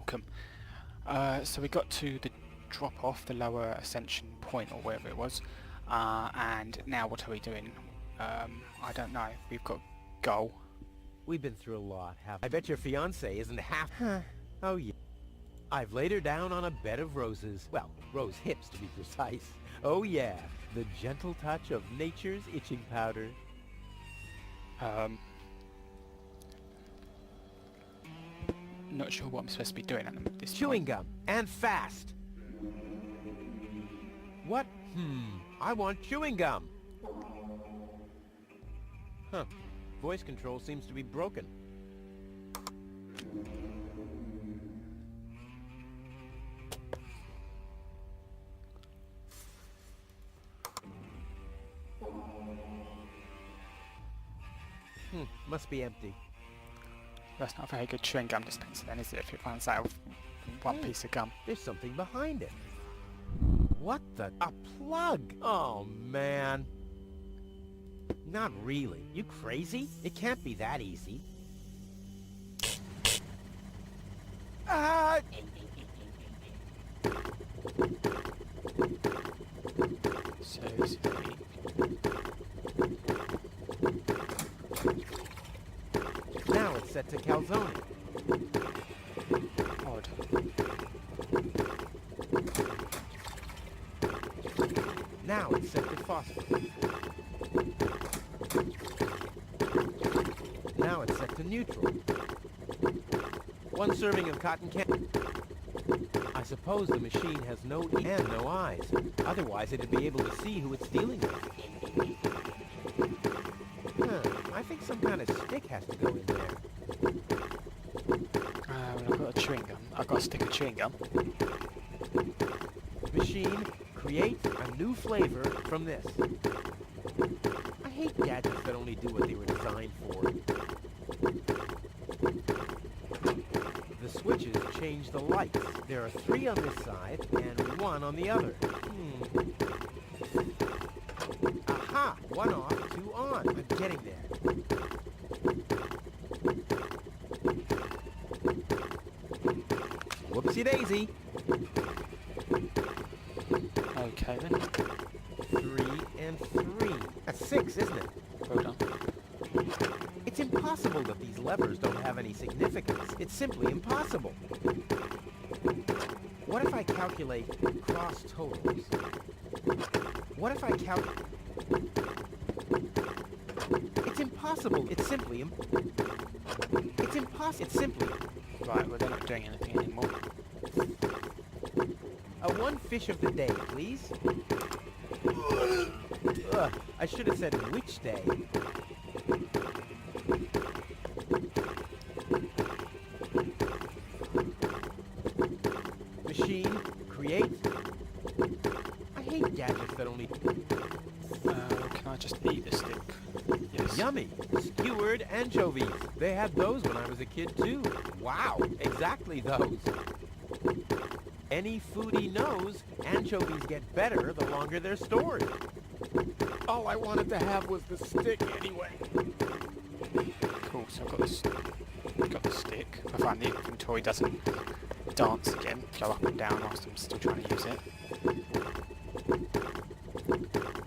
welcome. So we got to the drop off, the lower ascension point or wherever it was, and now what are we doing? I don't know. We've got goal. We've been through a lot, I bet your fiancée isn't half... Oh yeah. I've laid her down on a bed of roses. Well, rose hips to be precise. Oh yeah, the gentle touch of nature's itching powder. Not sure what I'm supposed to be doing at this Chewing point. gum, and fast. What? I want chewing gum. Huh. Voice control seems to be broken. Must be empty. That's not a very good chewing gum dispenser then, is it, if it runs out of one piece of gum? There's something behind it. What the? A plug! Oh, man. Not really. You crazy? It can't be that easy. Ah! Seriously. Now it's set to calzone. Odd. Now it's set to phosphorus. Now it's set to neutral. One serving of cotton candy. I suppose the machine has no ears and no eyes. Otherwise it'd be able to see who it's dealing with. I think some kind of stick has to go in there. Well, I've got a chewing gum. I've got a stick of chewing gum. Machine, create a new flavor from this. I hate gadgets that only do what they were designed for. The switches change the lights. There are 3 on this side and 1 on the other. Aha! 1 off, 2 on. I'm getting there. Whoopsie daisy. Okay then. 3 and 3. That's 6, isn't it? Well done. It's impossible that these levers don't have any significance. It's simply impossible. What if I calculate cross totals? What if I calculate... It's impossible. It's simply... It's impossible. It's simply... Right, well they're not doing anything anymore. One fish of the day, please. Ugh, I should have said which day. Machine, create. I hate gadgets that only... Can I just eat the stick? Yes. Yummy! Skewered anchovies. They had those when I was a kid too. Wow, exactly those. Any foodie knows anchovies get better the longer they're stored. All I wanted to have was the stick anyway. Cool, so I've got the stick. I find the inventory doesn't dance again, flow up and down whilst I'm still trying to use it.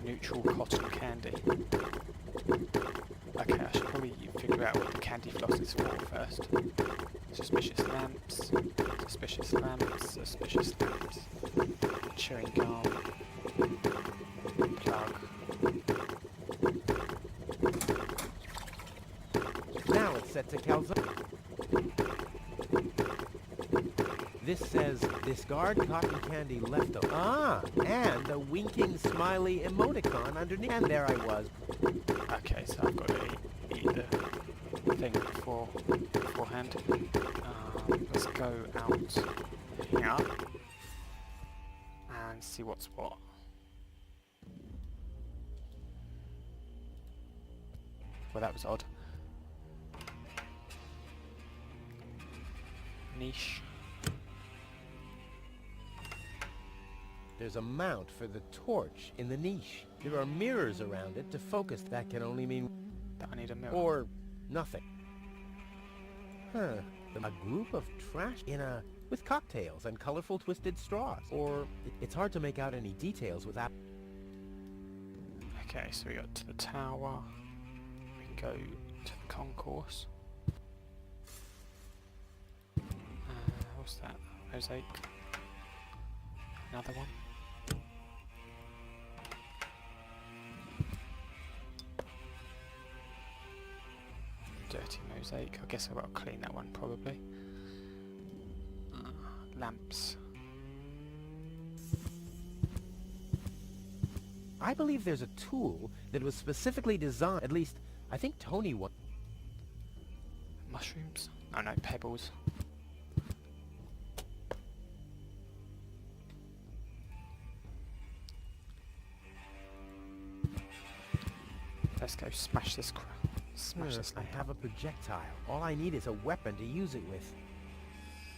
Neutral cotton candy. Okay, I should probably figure out what the candy floss is for first. Suspicious lamps, suspicious lamps, suspicious lamps. Chewing gum. Plug. Now it's set to calzone. This says, discard cotton candy leftover. Ah, and the winking smiley emoticon underneath. And there I was. Okay, so I've got to eat the thing beforehand. Let's go out here and see what's what. Well, that was odd. Niche. There's a mount for the torch in the niche. There are mirrors around it to focus. That can only mean... That I need a mirror. Or nothing. Huh. A group of trash in a... with cocktails and colorful twisted straws. Or it's hard to make out any details without... Okay, so we got to the tower. We can go to the concourse. What's that? Mosaic. Another one. Dirty mosaic. I guess I've got to clean that one probably. Lamps. I believe there's a tool that was specifically designed, at least, I think Tony was... Mushrooms? Oh no, pebbles. Let's go smash this smash this I lamp have up. a projectile. All I need is a weapon to use it with.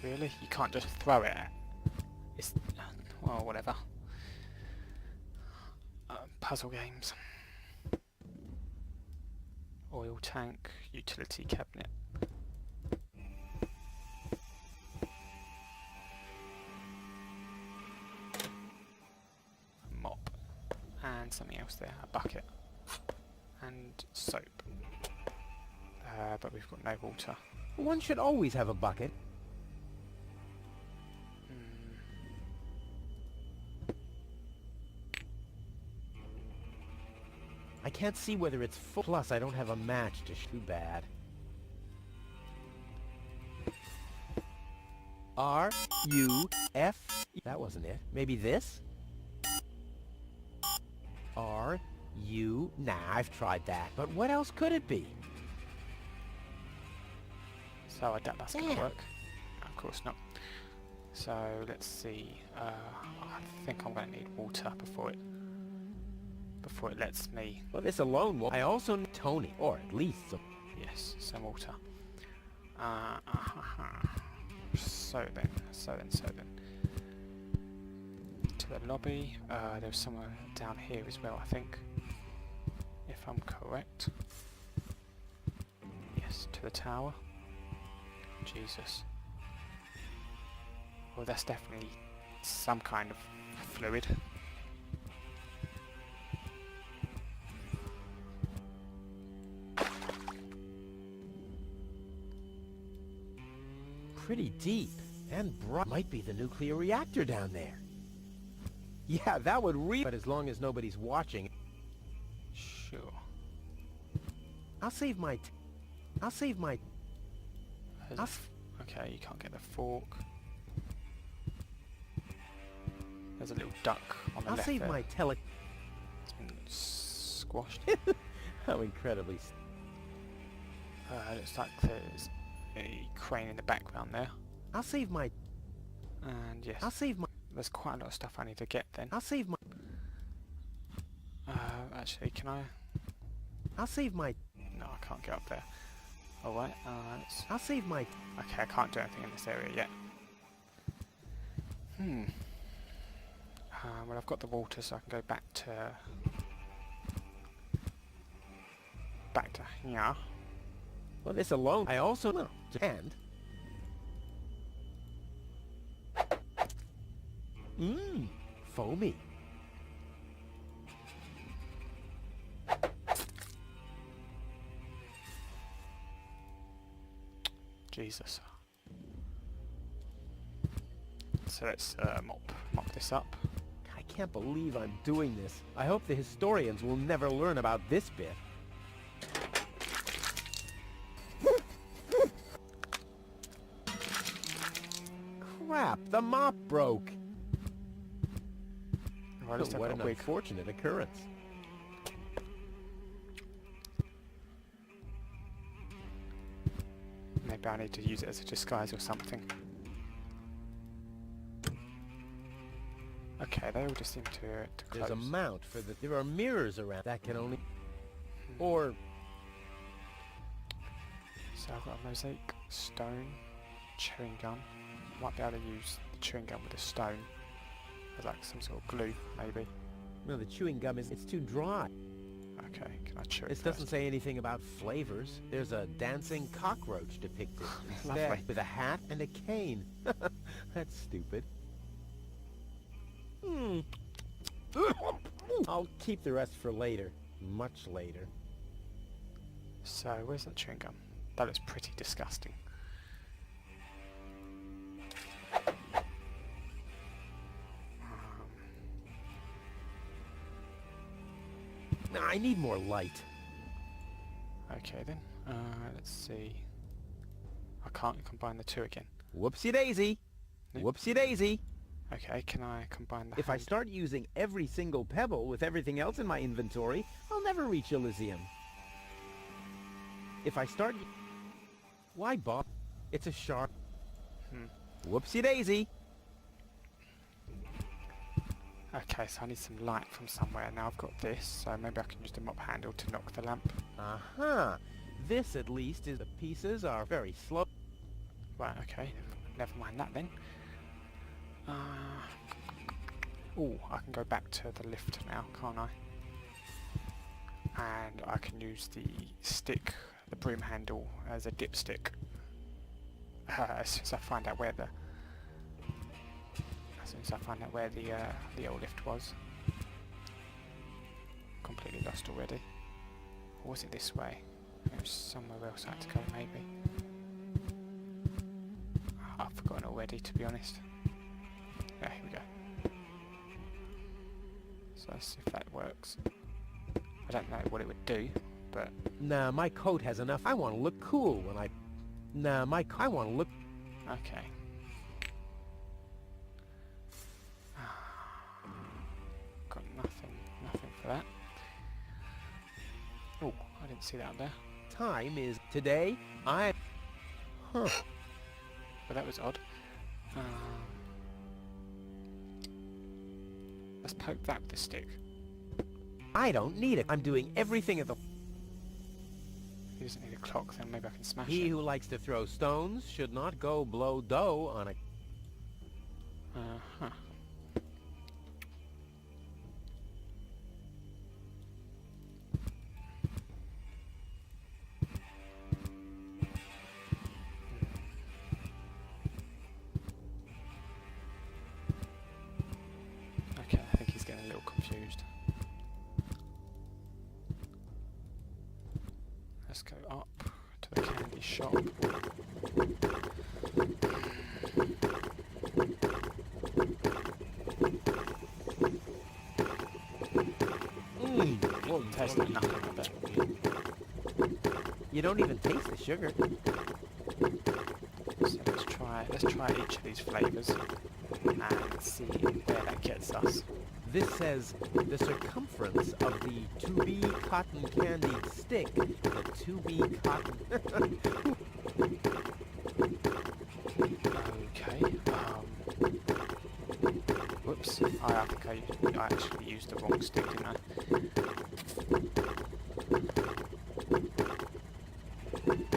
Really? You can't just throw it at... It's... well, whatever. Puzzle games. Oil tank, utility cabinet. Mop. And something else there, a bucket. And soap. But we've got no water. One should always have a bucket. I can't see whether it's full. Plus, I don't have a match to shoot. Too bad. R-U-F... That wasn't it. Maybe this? R-U... Nah, I've tried that. But what else could it be? So I doubt that's going to work. Of course not. So let's see. I think I'm going to need water before it lets me. Well, this alone will... I also need Tony, or at least some... Yes, some water. So then. To the lobby. There's somewhere down here as well, I think. If I'm correct. Yes, to the tower. Jesus. Well, that's definitely some kind of fluid. Pretty deep and bright. Might be the nuclear reactor down there. Yeah, that would but as long as nobody's watching. Sure. I'll save my... Okay, you can't get the fork. There's a little duck on the I'll left save there. my It's been squashed. How incredibly... Looks like there's a crane in the background there. I'll save my... And yes, I'll save my... there's quite a lot of stuff I need to get then. I'll save my... Actually, can I? I'll save my... No, I can't get up there. Alright, I'll save my... okay, I can't do anything in this area yet. Well, I've got the water, so I can go back to here. Well, this alone... I also know. And... foamy. Jesus. So let's mop this up. I can't believe I'm doing this. I hope the historians will never learn about this bit. Crap, the mop broke. Well, at least I've What got an a wig. unfortunate occurrence. Maybe I need to use it as a disguise or something. Okay, they all just seem to close. There's a mount for the... There are mirrors around that can only... Or... So I've got a mosaic, stone, chewing gum. Might be able to use the chewing gum with a stone as like some sort of glue, maybe. No, the chewing gum is... It's too dry. Okay, can I chew it This first? doesn't say anything about flavors. There's a dancing cockroach depicted instead, Lovely. with a hat and a cane. That's stupid. Hmm. I'll keep the rest for later. Much later. So, where's that chewing gum? That looks pretty disgusting. I need more light. Okay then, let's see. I can't combine the two again. Whoopsie daisy. Nope. Whoopsie daisy. Okay, can I combine the If I hand? start using every single pebble with everything else in my inventory, I'll never reach Elysium. If I start... Why, Bob? It's a shark. Whoopsie daisy. Okay, so I need some light from somewhere. Now I've got this, so maybe I can use the mop handle to knock the lamp. Uh-huh. This, at least, is the pieces are very slow. Right, okay. Never mind that then. Oh, I can go back to the lift now, can't I? And I can use the stick, the broom handle, as a dipstick. As soon as I find out where the... As soon as I find out where the old lift was. Completely lost already. Or was it this way? It was somewhere else I had to go, maybe. I've forgotten already, to be honest. Yeah, here we go. So let's see if that works. I don't know what it would do, but... Nah, my coat has enough. I want to look cool when I... Nah, I want to look... Okay. Got nothing for that. Oh, I didn't see that up there. Time is today. Huh. But that was odd. Let's poke that with the stick. I don't need it. I'm doing everything at the... He doesn't need a clock, then maybe I can smash He it. who likes to throw stones should not go blow dough on a... Uh-huh. Okay, I think he's getting a little confused. Let's go up to the candy shop. Tastes like nothing, I bet. You don't even taste the sugar. So let's try each of these flavours and see where that gets us. This says the circumference of the to-be cotton candy stick. The to-be cotton... Okay. Whoops. I think I actually used the wrong stick, didn't I?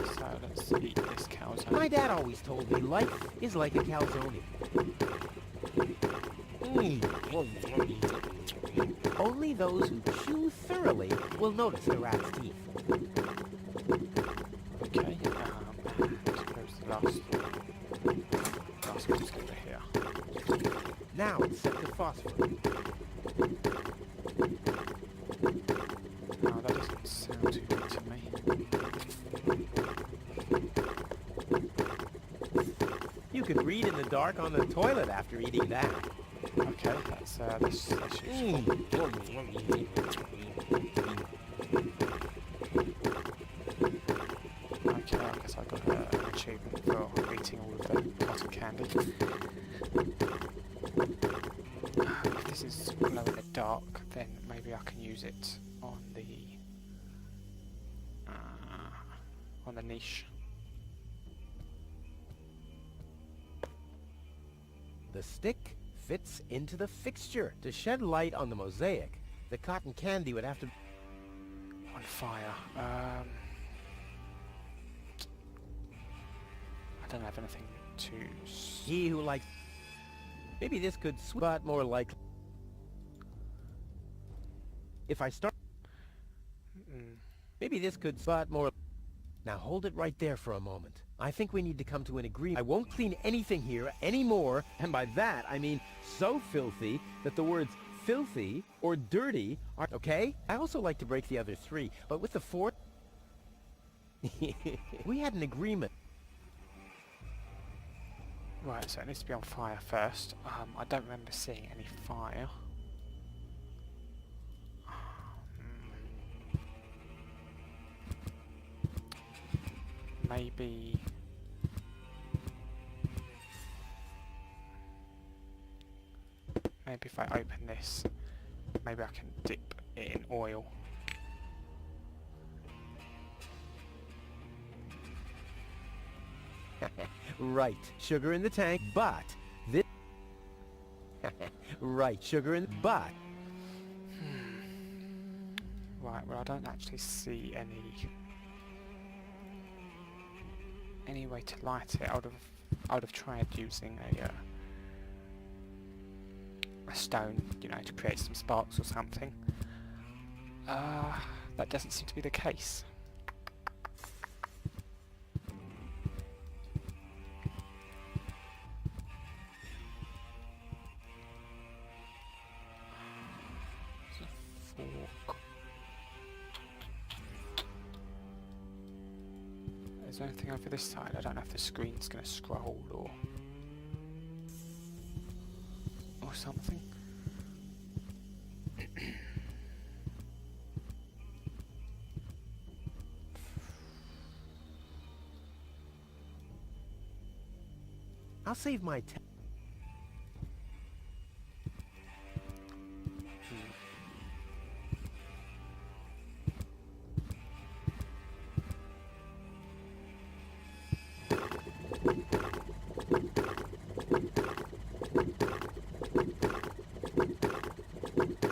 So let's eat this calzone. My dad always told me life is like a calzone. Only those who chew thoroughly will notice the rat's teeth. Okay. And where's the last one's over here. Now it's set to phosphor. Oh, that doesn't sound too good to me. You could read in the dark on the toilet after eating that. Okay, that's useful. Okay, I guess I got an achievement for eating all of the cotton candy. If this is glow in the dark, then maybe I can use it on the niche. The stick fits into the fixture. To shed light on the mosaic, the cotton candy would have to... On fire. I don't have anything to... He who likes... Maybe this could but more likely... If I start... Maybe this could spot more... Now hold it right there for a moment. I think we need to come to an agreement. I won't clean anything here anymore, and by that I mean so filthy that the words filthy or dirty are... Okay? I also like to break the other three, but with the fourth... We had an agreement. Right, so it needs to be on fire first. I don't remember seeing any fire. Maybe... Maybe if I open this, maybe I can dip it in oil. Right, sugar in the tank, but this... Right, sugar in... But... Right, well I don't actually see any way to light it. I would have tried using a stone, you know, to create some sparks or something. That doesn't seem to be the case. There's a fork. Is there anything over this side? I don't know if the screen's going to scroll or something. I'll save my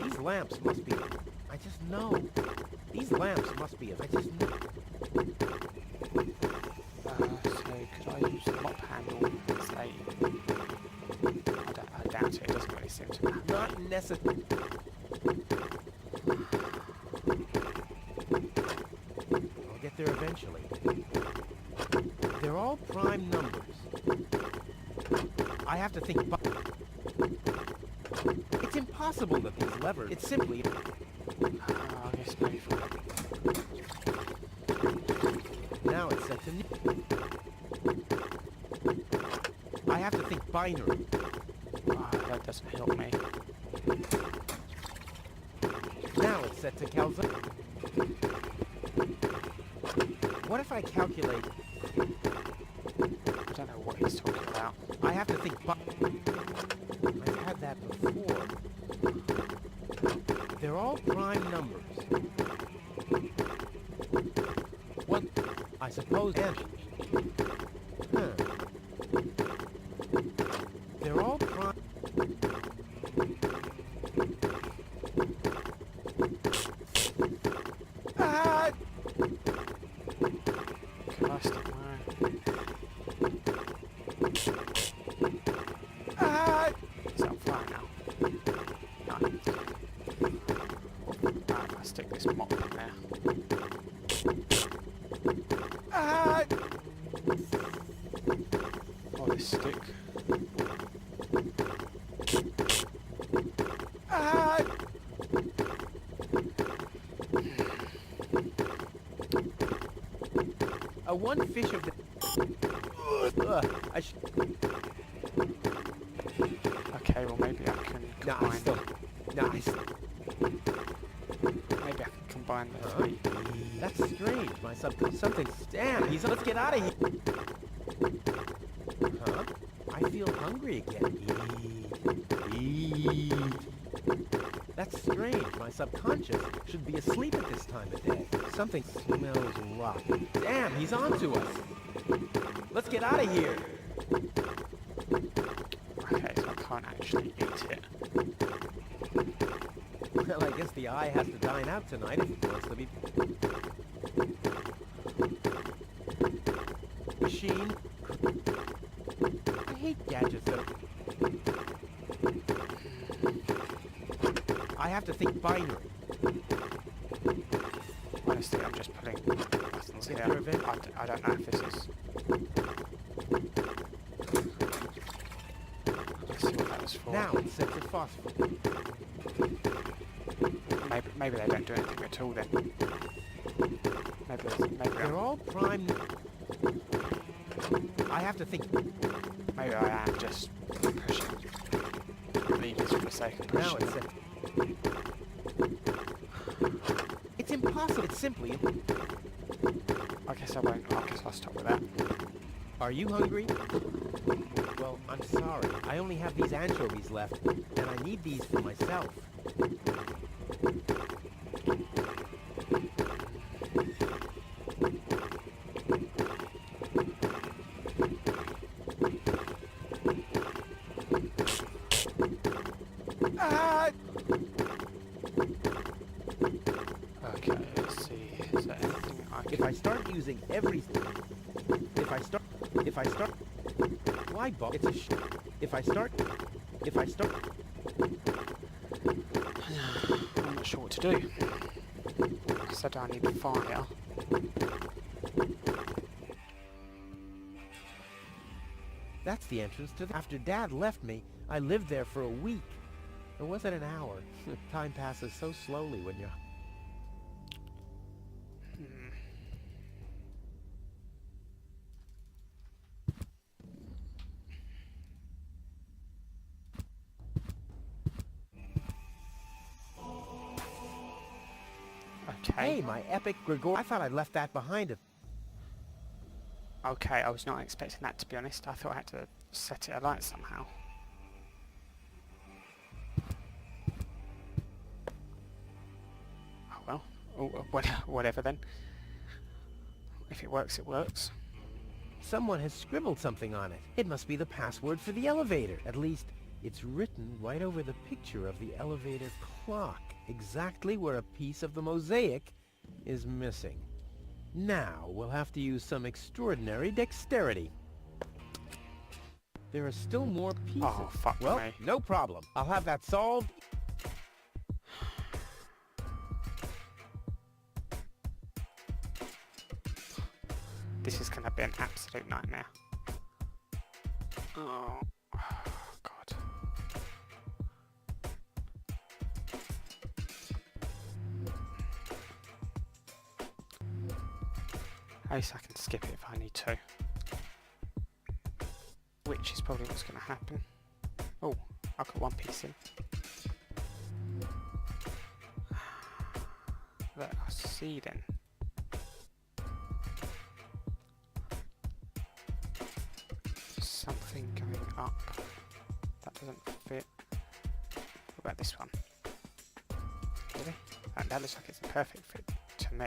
These lamps must be... I just know. These lamps must be... I just know. So could I use the mop handle as a... I doubt it, it doesn't really seem to matter. Not necessary. I'll get there eventually. They're all prime numbers. I have to think... It's impossible that these levers... It's simply... I guess maybe for... Now it's set to... I have to think binary. That doesn't help me. Now it's set to calza. What if I calculate... I don't know what he's talking about. I have to think I've had that before. They're all prime numbers. What? I suppose... Huh. They're all prime... Ah! Can I stick my... Ah! Is that on fire now? No. Right, I'll stick this mop in there. Ah! Oh, this stick. Ah! A one fish of the... I should... Okay, well maybe I can combine... Nice. Maybe I can combine the three. That's strange. My something's... Damn, let's get out of here. Huh? I feel hungry again. Eat. That's strange. My subconscious should be asleep at this time of day. Something smells rotten. Damn, he's on to us. Let's get out of here. Okay, so I can't actually eat it. Well, I guess the eye has to dine out tonight if it wants to be... Machine. I hate gadgets that... I have to think binary. Minus obviously I'm just pulling buttons Get here. your event. I don't know if this is... Let's see what that was for. Now it's set to phosphor. Maybe they don't do anything at all then. Maybe They're all primed. I have to think. maybe I am just pushing levers for the sake of Now pushing. it's set. It's impossible. It's simply. I guess I won't. I guess I'll stop with that. Are you hungry? Well, I'm sorry. I only have these anchovies left, and I need these for myself. Ah! Okay, let's see. Is there anything I can... If I start using everything, if I start, why, Bob? It's a if I start, I'm not sure what to do. I said I need fire. that's the entrance to the... After Dad left me, I lived there for a week. Or was it an hour? Time passes so slowly when you're... Okay. Hey, my epic Gregor... I thought I'd left that behind. Okay, I was not expecting that, to be honest. I thought I had to set it alight somehow. Oh well. Oh, whatever then. If it works, it works. Someone has scribbled something on it. It must be the password for the elevator. At least, it's written right over the picture of the elevator clock, exactly where a piece of the mosaic is missing. Now, we'll have to use some extraordinary dexterity. There are still more pieces. Oh, fuck well, me. no problem. I'll have that solved. This is going to be an absolute nightmare. Oh, God. At least I can skip it if I need to. Which is probably what's going to happen. Oh, I've got one piece in. Let's see then. Something going up. That doesn't fit. What about this one? Really? That looks like it's a perfect fit to me.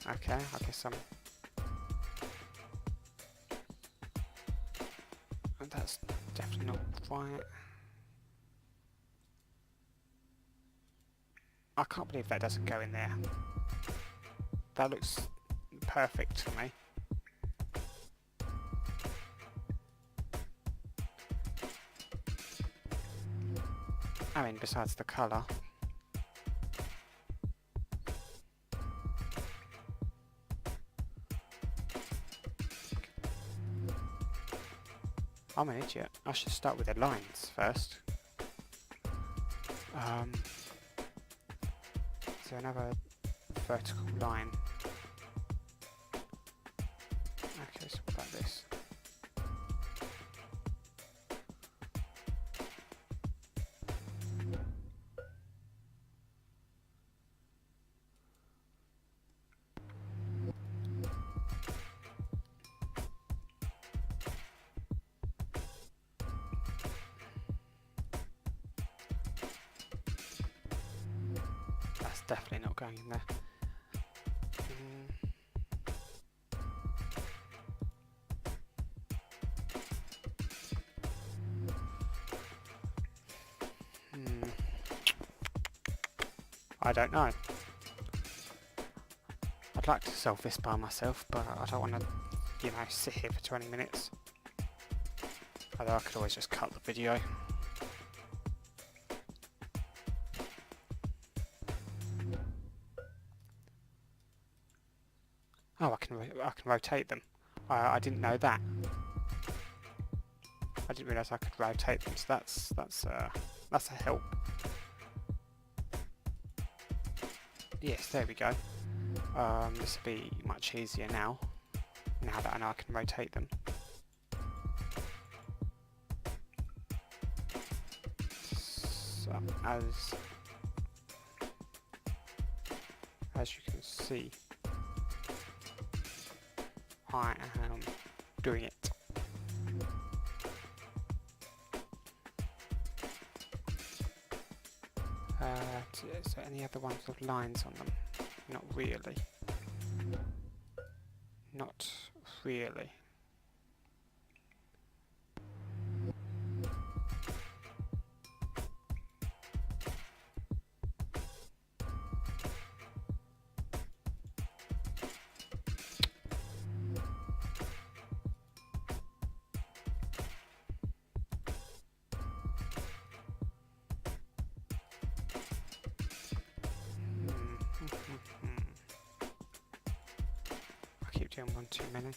Okay, I guess that's definitely not right. I can't believe that doesn't go in there. That looks perfect to me. I mean, besides the colour. I'm an idiot. I should start with the lines first. Is there another vertical line? Okay, so what about this? That's definitely not going in there. I don't know. I'd like to solve this by myself, but I don't want to, you know, sit here for 20 minutes. Although I could always just cut the video. Oh, I can rotate them. I didn't know that. I didn't realise I could rotate them. So that's a help. Yes, there we go. This will be much easier now. Now that I know I can rotate them. So, as you can see, I am doing it. So any other ones with lines on them? Not really. Not really. I keep doing one too many.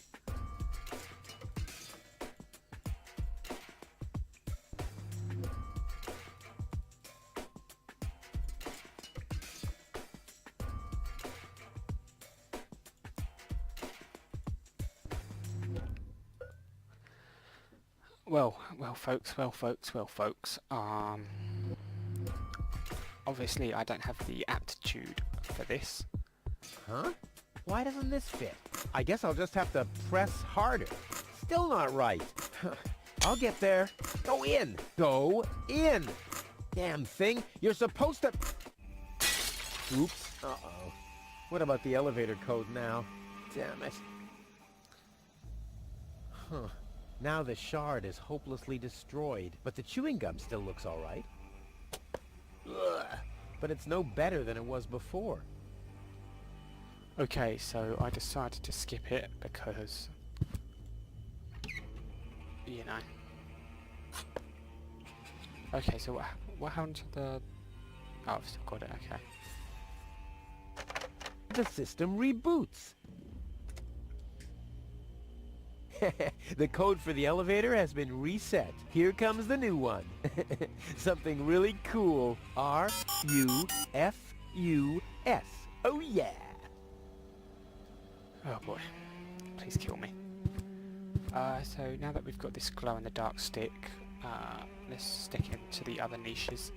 Well, folks. Obviously, I don't have the aptitude for this. Huh? Why doesn't this fit? I guess I'll just have to press harder. Still not right. I'll get there. Go in! Go in! Damn thing, you're supposed to... Oops. Uh-oh. What about the elevator code now? Damn it. Huh. Now the shard is hopelessly destroyed, but the chewing gum still looks all right. Ugh. But it's no better than it was before. Okay, so I decided to skip it because, you know. Okay, so what happened to the... Oh, I've still got it, okay. The system reboots. The code for the elevator has been reset. Here comes the new one. Something really cool. R-U-F-U-S. Oh yeah! Oh boy, please kill me. So now that we've got this glow-in-the-dark stick, let's stick it into the other niches.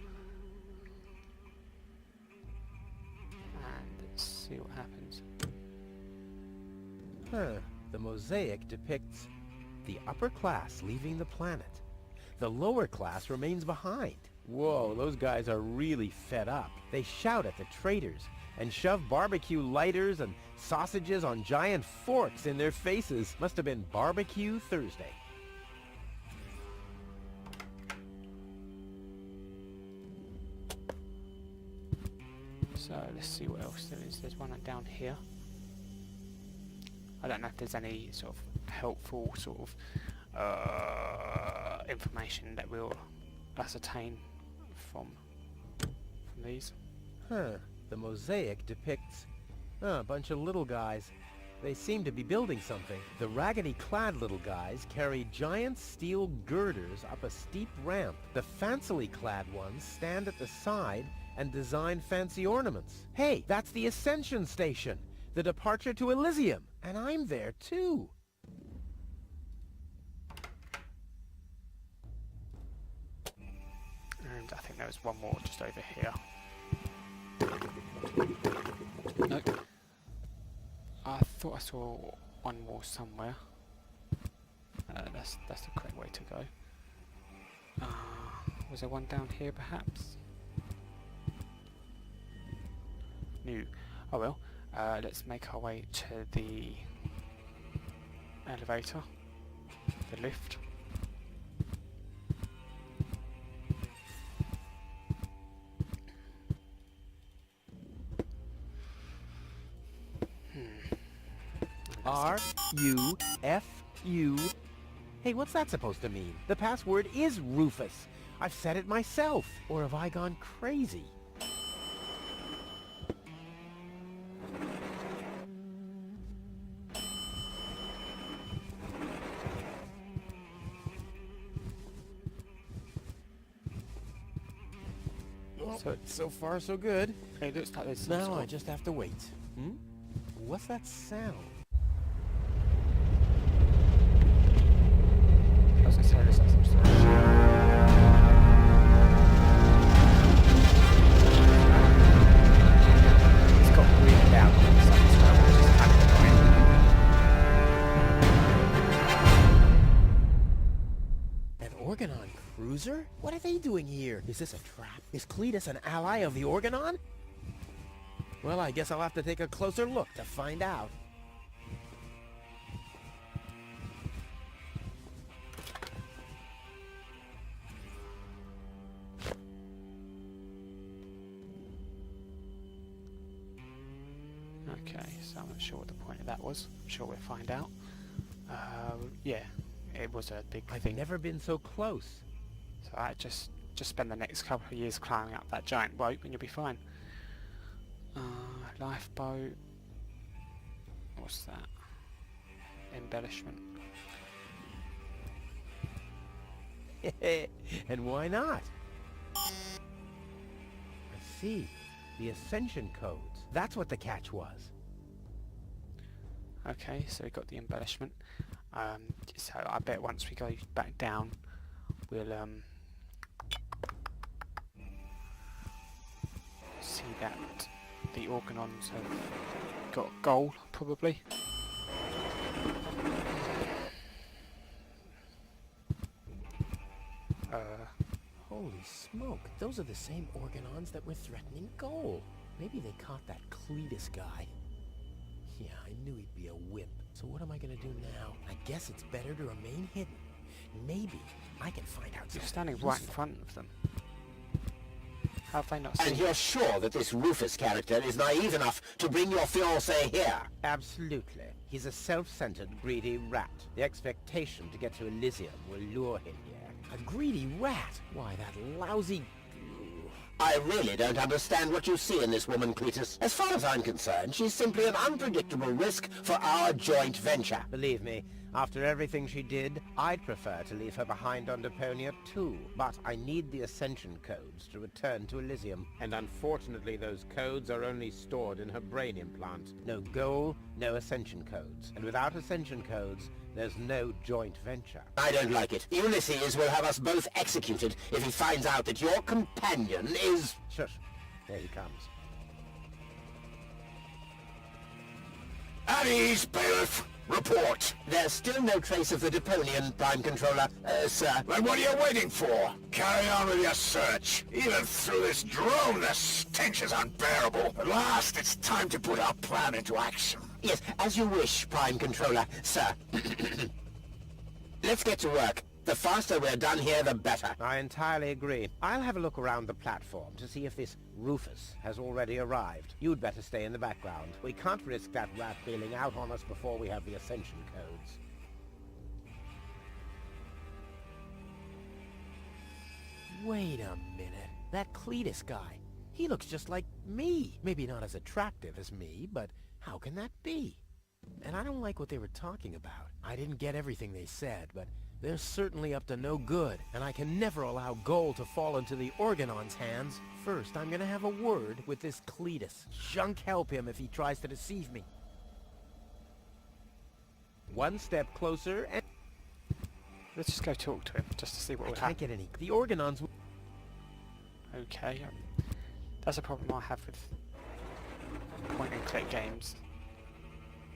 And let's see what happens. Huh. The mosaic depicts the upper class leaving the planet. The lower class remains behind. Whoa, those guys are really fed up. They shout at the traitors and shove barbecue lighters and sausages on giant forks in their faces. Must have been Barbecue Thursday. So let's see what else there is. There's one down here. I don't know if there's any sort of helpful sort of information that we'll ascertain from these. Huh. The mosaic depicts a bunch of little guys. They seem to be building something. The raggedy-clad little guys carry giant steel girders up a steep ramp. The fancily-clad ones stand at the side and design fancy ornaments. Hey, that's the Ascension Station! The departure to Elysium! And I'm there, too! And I think there was one more just over here. Nope. I thought I saw one more somewhere. That's the correct way to go. Was there one down here perhaps? No. Oh well. Let's make our way to the elevator, the lift. R-U-F-U. Hey, what's that supposed to mean? The password is Rufus. I've said it myself. Or have I gone crazy? So so far so good. it looks like there's some Now sort I of- just have to wait. Hmm? What's that sound? I was gonna say there's like some sort of it's got really loud on the side as well, which is kind of annoying. An Organon cruiser? What are they doing here? Is this a trap? Is Cletus an ally of the Organon? Well, I guess I'll have to take a closer look to find out. Okay, so I'm not sure what the point of that was. I'm sure we'll find out. Yeah, it was a big I've thing. never been so close. So I just spend the next couple of years climbing up that giant rope and you'll be fine. Lifeboat. What's that? Embellishment. And why not? I see. The Ascension codes. That's what the catch was. Okay, so we got the embellishment. So I bet once we go back down, we'll see that the Organons have got gold, probably. Holy smoke, those are the same Organons that were threatening Goal. Maybe they caught that Cletus guy. Yeah, I knew he'd be a whip. So what am I gonna do now? I guess it's better to remain hidden. Maybe I can find out You're something standing right in useful. front of them. How have they not seen And you? you're sure that this Rufus character is naive enough to bring your fiancé here? Absolutely. He's a self-centered, greedy rat. The expectation to get to Elysium will lure him here. A greedy rat? Why, that lousy... I really don't understand what you see in this woman, Cletus. As far as I'm concerned, she's simply an unpredictable risk for our joint venture. Believe me, after everything she did, I'd prefer to leave her behind on Deponia too. But I need the Ascension codes to return to Elysium. And unfortunately, those codes are only stored in her brain implant. No goal, no Ascension codes. And without Ascension codes, there's no joint venture. I don't like it. Ulysses will have us both executed if he finds out that your companion is... Shush. There he comes. At ease, bailiff. Report. There's still no trace of the Deponian Prime Controller, sir. Then what are you waiting for? Carry on with your search. Even through this drone, the stench is unbearable. At last, it's time to put our plan into action. Yes, as you wish, Prime Controller, sir. Let's get to work. The faster we're done here, the better. I entirely agree. I'll have a look around the platform to see if this Rufus has already arrived. You'd better stay in the background. We can't risk that rat bailing out on us before we have the Ascension codes. Wait a minute. That Cletus guy. He looks just like me. Maybe not as attractive as me, but how can that be? And I don't like what they were talking about. I didn't get everything they said, but they're certainly up to no good, and I can never allow gold to fall into the Organon's hands. First, I'm gonna have a word with this Cletus. Junk help him if he tries to deceive me. One step closer, and Let's just go talk to him, just to see what I would can't happen. get any. The Organons... Okay, that's a problem I have with point-and-click games.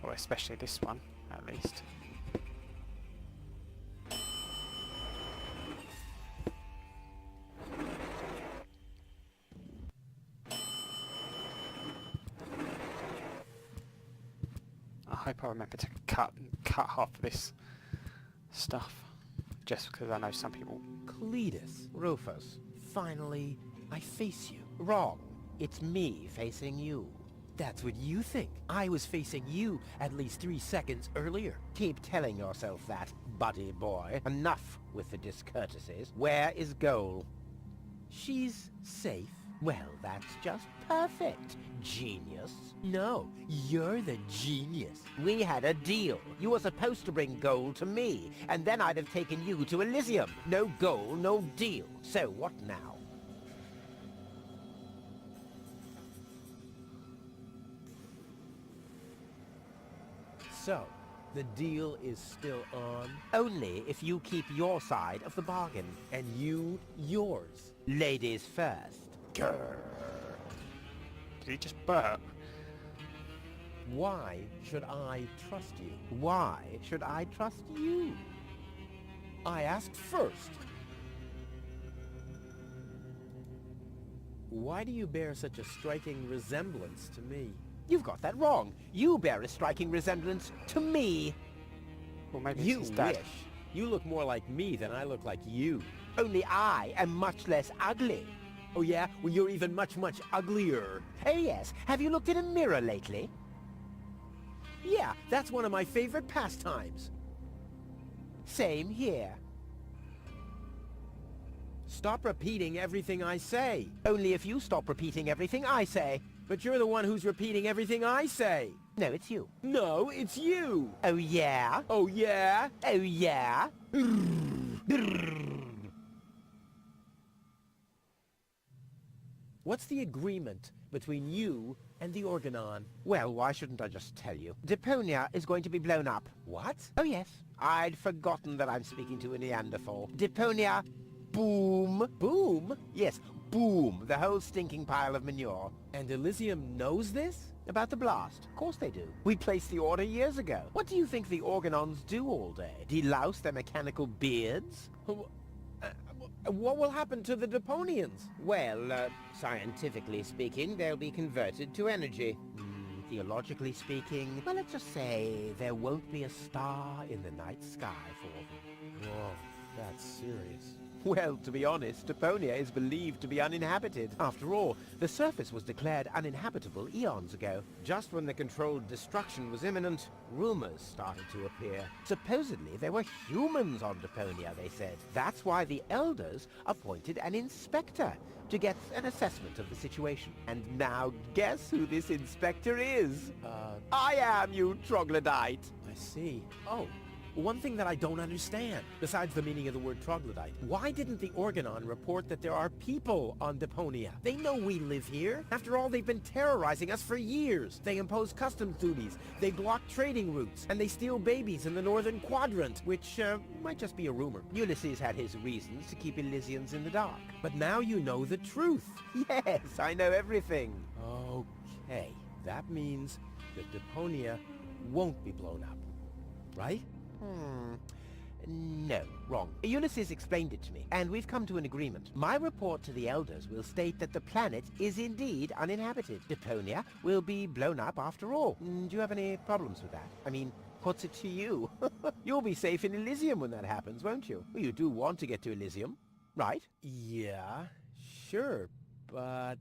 Or especially this one, at least. I hope I remember to cut half of this stuff, just because I know some people... Cletus, Rufus, finally, I face you. Wrong. It's me facing you. That's what you think. I was facing you at least 3 seconds earlier. Keep telling yourself that, buddy boy. Enough with the discourtesies. Where is Goal? She's safe. Well, that's just perfect. Genius. No, you're the genius. We had a deal. You were supposed to bring Goal to me, and then I'd have taken you to Elysium. No Goal, no deal. So what now? So, the deal is still on? Only if you keep your side of the bargain, and you yours. Ladies first. Grrr. Did he just burp? Why should I trust you? Why should I trust you? I asked first. Why do you bear such a striking resemblance to me? You've got that wrong. You bear a striking resemblance to me. Or maybe You it's his dad. wish. You look more like me than I look like you. Only I am much less ugly. Oh yeah? Well, you're even much, much uglier. Oh yes. Have you looked in a mirror lately? Yeah, that's one of my favorite pastimes. Same here. Stop repeating everything I say. Only if you stop repeating everything I say. But you're the one who's repeating everything I say. No, it's you. No, it's you. Oh yeah? Oh yeah? Oh yeah? What's the agreement between you and the Organon? Well, why shouldn't I just tell you? Deponia is going to be blown up. What? Oh yes. I'd forgotten that I'm speaking to a Neanderthal. Deponia, boom. Boom? Yes, boom. The whole stinking pile of manure. And Elysium knows this? About the blast? Of course they do. We placed the order years ago. What do you think the Organons do all day? Delouse their mechanical beards? What will happen to the Deponians? Well, scientifically speaking, they'll be converted to energy. Theologically speaking, well, let's just say there won't be a star in the night sky for them. Whoa, that's serious. Well, to be honest, Deponia is believed to be uninhabited. After all, the surface was declared uninhabitable eons ago. Just when the controlled destruction was imminent, rumors started to appear. Supposedly, there were humans on Deponia, they said. That's why the Elders appointed an inspector to get an assessment of the situation. And now, guess who this inspector is? I am, you troglodyte! I see. Oh. One thing that I don't understand, besides the meaning of the word troglodyte, why didn't the Organon report that there are people on Deponia? They know we live here. After all, they've been terrorizing us for years. They impose customs duties, they block trading routes, and they steal babies in the northern quadrant, which might just be a rumor. Ulysses had his reasons to keep Elysians in the dark. But now you know the truth. Yes, I know everything. Okay, that means that Deponia won't be blown up, right? No, wrong. Ulysses explained it to me, and we've come to an agreement. My report to the Elders will state that the planet is indeed uninhabited. Deponia will be blown up after all. Do you have any problems with that? I mean, what's it to you? You'll be safe in Elysium when that happens, won't you? Well, you do want to get to Elysium, right? Yeah, sure, but...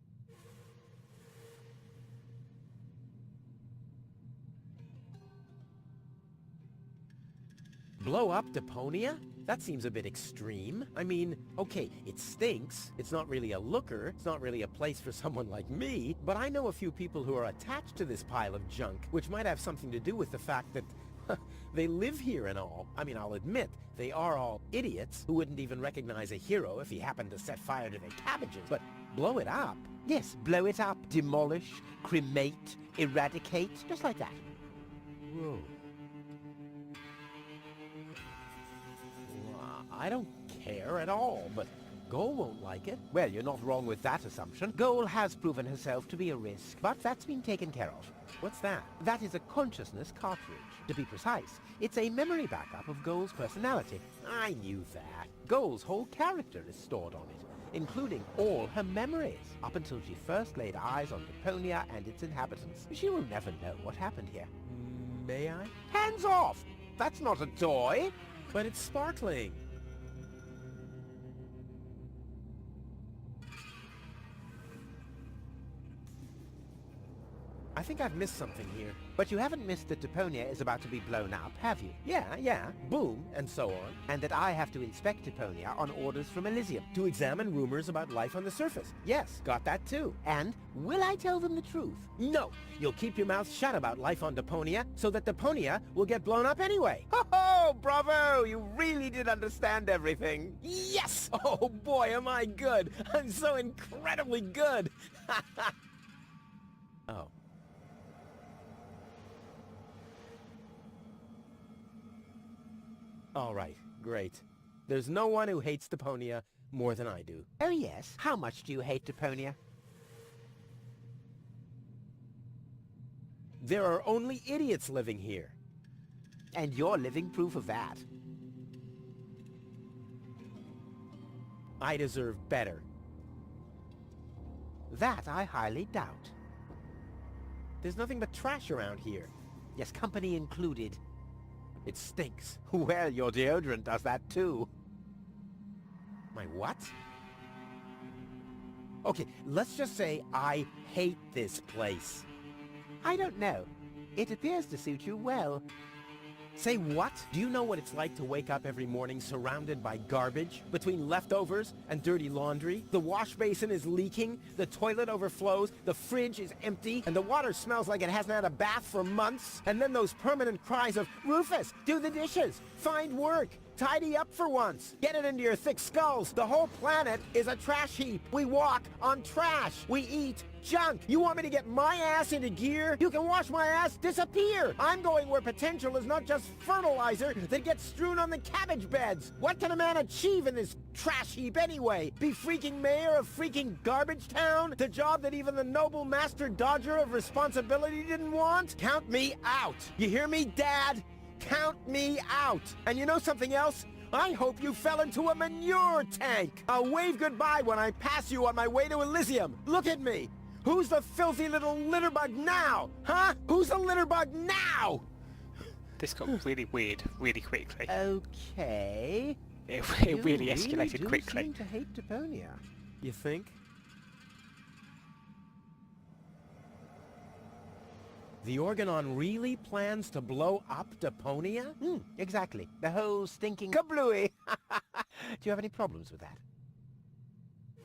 Blow up Deponia? That seems a bit extreme. I mean, okay, it stinks. It's not really a looker. It's not really a place for someone like me. But I know a few people who are attached to this pile of junk, which might have something to do with the fact that they live here and all. I mean, I'll admit, they are all idiots who wouldn't even recognize a hero if he happened to set fire to their cabbages. But blow it up? Yes, blow it up, demolish, cremate, eradicate, just like that. Whoa. I don't care at all, but Goal won't like it. Well, you're not wrong with that assumption. Goal has proven herself to be a risk, but that's been taken care of. What's that? That is a consciousness cartridge. To be precise, it's a memory backup of Goal's personality. I knew that. Goal's whole character is stored on it, including all her memories, up until she first laid eyes on Deponia and its inhabitants. She will never know what happened here. May I? Hands off! That's not a toy! But it's sparkling. I think I've missed something here. But you haven't missed that Deponia is about to be blown up, have you? Yeah. Boom, and so on. And that I have to inspect Deponia on orders from Elysium. To examine rumors about life on the surface. Yes, got that too. And will I tell them the truth? No! You'll keep your mouth shut about life on Deponia, so that Deponia will get blown up anyway. Ho-ho! Bravo! You really did understand everything. Yes! Oh boy, am I good! I'm so incredibly good! Oh. All right, great. There's no one who hates Deponia more than I do. Oh yes? How much do you hate Deponia? There are only idiots living here. And you're living proof of that. I deserve better. That I highly doubt. There's nothing but trash around here. Yes, company included. It stinks. Well, your deodorant does that too. My what? Okay, let's just say I hate this place. I don't know. It appears to suit you well. Say what? Do you know what it's like to wake up every morning surrounded by garbage? Between leftovers and dirty laundry? The wash basin is leaking, the toilet overflows, the fridge is empty, and the water smells like it hasn't had a bath for months. And then those permanent cries of, Rufus, do the dishes, find work, tidy up for once, get it into your thick skulls. The whole planet is a trash heap. We walk on trash. We eat junk. You want me to get my ass into gear? You can watch my ass disappear. I'm going where potential is not just fertilizer that gets strewn on the cabbage beds. What can a man achieve in this trash heap anyway? Be freaking mayor of freaking garbage town? The job that even the noble master dodger of responsibility didn't want? Count me out. You hear me, Dad? Count me out. And you know something else? I hope you fell into a manure tank. I'll wave goodbye when I pass you on my way to Elysium. Look at me. Who's the filthy little litterbug now? Huh? Who's the litterbug now? This got really weird really quickly. Okay. It really escalated do quickly. seem to hate Deponia. You think? The Organon really plans to blow up Deponia? Exactly. The whole stinking kablooey. Do you have any problems with that?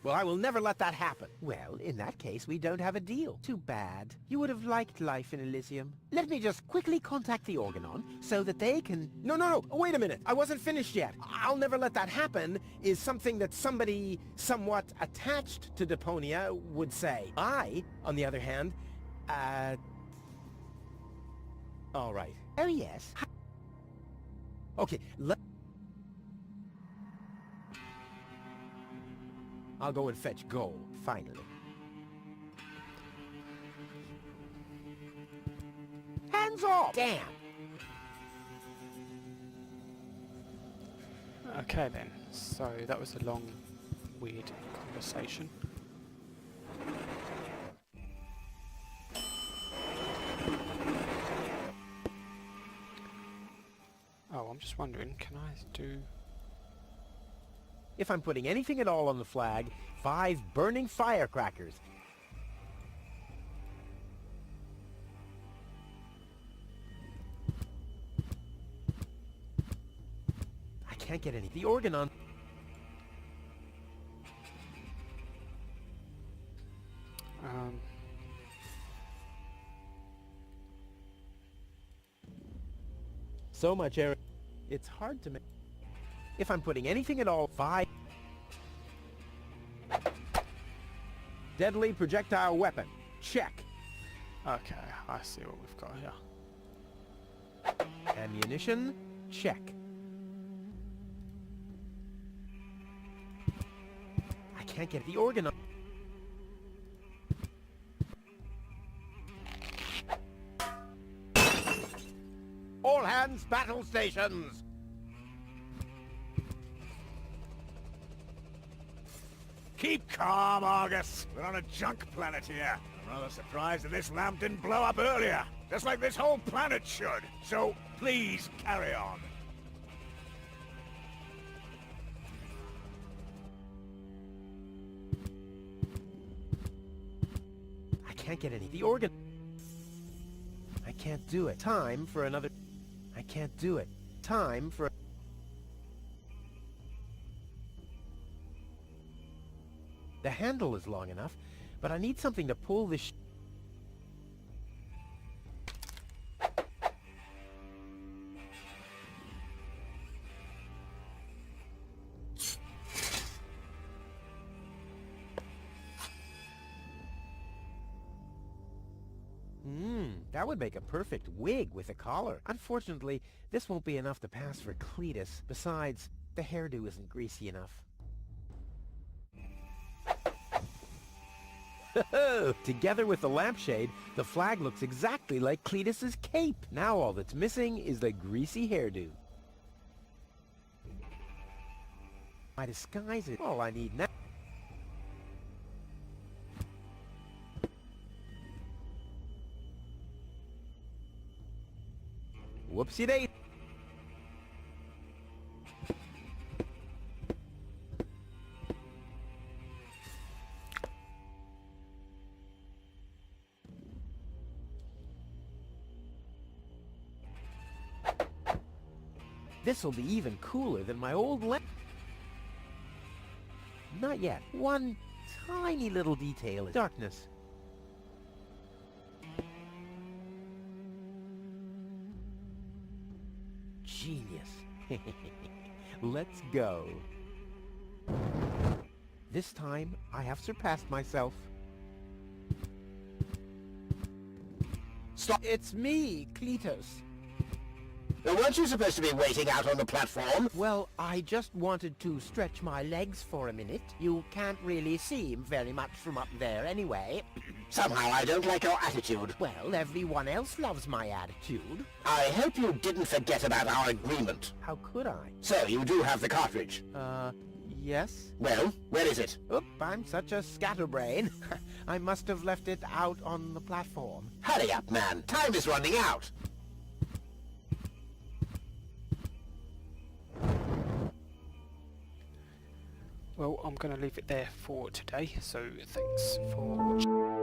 Well, I will never let that happen. Well, in that case, we don't have a deal. Too bad. You would have liked life in Elysium. Let me just quickly contact the Organon so that they can... No, wait a minute. I wasn't finished yet. I'll never let that happen is something that somebody somewhat attached to Deponia would say. I, on the other hand, all right. Oh, yes. Okay, I'll go and fetch gold, finally. Hands off! Damn! Okay then, so that was a long, weird conversation. Oh, I'm just wondering, can I do... If I'm putting anything at all on the flag, 5 burning firecrackers. I can't get any. The Organon... So much air. It's hard to make... If I'm putting anything at all, 5... Deadly projectile weapon. Check. Okay, I see what we've got here. Ammunition. Check. I can't get the organ. All hands, battle stations! Keep calm, Argus. We're on a junk planet here. I'm rather surprised that this lamp didn't blow up earlier. Just like this whole planet should. So, please, carry on. I can't get any. The organ... I can't do it. Time for another... I can't do it. Time for... The handle is long enough, but I need something to pull this... That would make a perfect wig with a collar. Unfortunately, this won't be enough to pass for Cletus. Besides, the hairdo isn't greasy enough. Together with the lampshade, the flag looks exactly like Cletus's cape. Now all that's missing is the greasy hairdo. My disguise is all I need now. Whoopsie-daisy. This'll be even cooler than my old lamp. Not yet. One tiny little detail is darkness. Genius. Let's go. This time, I have surpassed myself. Stop! It's me, Cletus. Now, weren't you supposed to be waiting out on the platform? Well, I just wanted to stretch my legs for a minute. You can't really see very much from up there anyway. Somehow I don't like your attitude. Well, everyone else loves my attitude. I hope you didn't forget about our agreement. How could I? So, you do have the cartridge. Yes? Well, where is it? Oop, I'm such a scatterbrain. I must have left it out on the platform. Hurry up, man. Time is running out. Well, I'm going to leave it there for today, so thanks for watching.